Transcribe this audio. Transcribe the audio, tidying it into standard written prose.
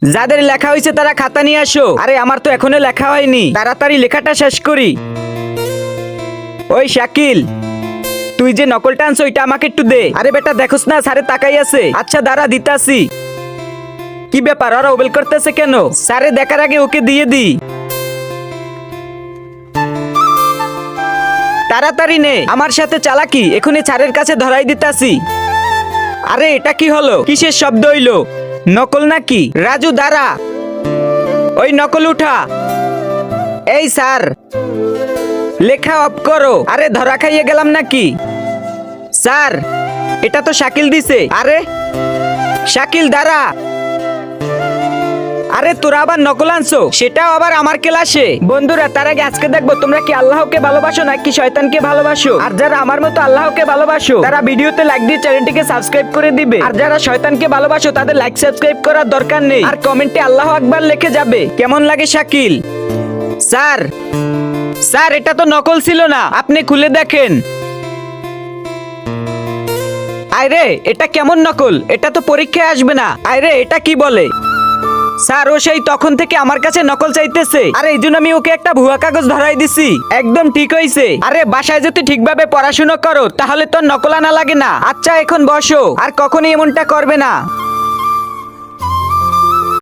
যাদের লেখা হয়েছে তারা খাতা নিয়ে আসো। আরে আমার তো এখনো লেখা হয়নি, তাড়াতাড়ি লেখাটা শেষ করি। ওই শাকিল, তুই যে নকলটা আনছো ওইটা আমাকে একটু দে। আরে বেটা দেখোস না স্যারে তাকাই আছে। আচ্ছা দাঁড়া দিতাছি। কি ব্যাপার ওরা ওবেল করতেছে কেন? স্যারে দেখার আগে ওকে দিয়ে দি। তাড়াতাড়ি নে, আমার সাথে চালাকি এখনই স্যারের কাছে ধরাই দিতাছি। আরে এটা কি হলো? কিসের শব্দ হইলো? নকল নাকি? রাজু দাঁড়া, ওই নকল উঠা। এই স্যার, লেখা অফ করো। আরে ধরা খাইয়ে গেলাম নাকি? স্যার এটা তো শাকিল দিছে। আরে শাকিল দাঁড়া। আরে তোরা আবার নকল আনছো, সেটাও আবার আমার ক্লাসে। বন্ধুরা তার আগে আজকে দেখবো তোমরা কি আল্লাহকে ভালোবাসো নাকি শয়তানকে ভালোবাসো। আর যারা আমার মতো আল্লাহকে ভালোবাসো তারা ভিডিওতে লাইক দিয়ে চ্যানেলটিকে সাবস্ক্রাইব করে দিবে। আর যারা শয়তানকে ভালোবাসো তাদের লাইক সাবস্ক্রাইব করার দরকার নেই, আর কমেন্টে আল্লাহ আকবার লিখে যাবে। কেমন লাগে শাকিল? স্যার, স্যার এটা তো নকল ছিল না, আপনি খুলে দেখেন। আরে এটা কেমন নকল? এটা তো পরীক্ষায় আসবে না। আরে এটা কি বলে? স্যার ও সেই তখন থেকে আমার কাছে নকল চাইতেছে। আরে এই জন্য আমি ওকে একটা ভুয়া কাগজ ধরাই দিছি। একদম ঠিক হইছে। আরে বাসায় যদি ঠিকভাবে পড়াশোনা করো তাহলে তো নকল আনা লাগে না। আচ্ছা এখন বসো, আর কখনোই এমনটা করবে না।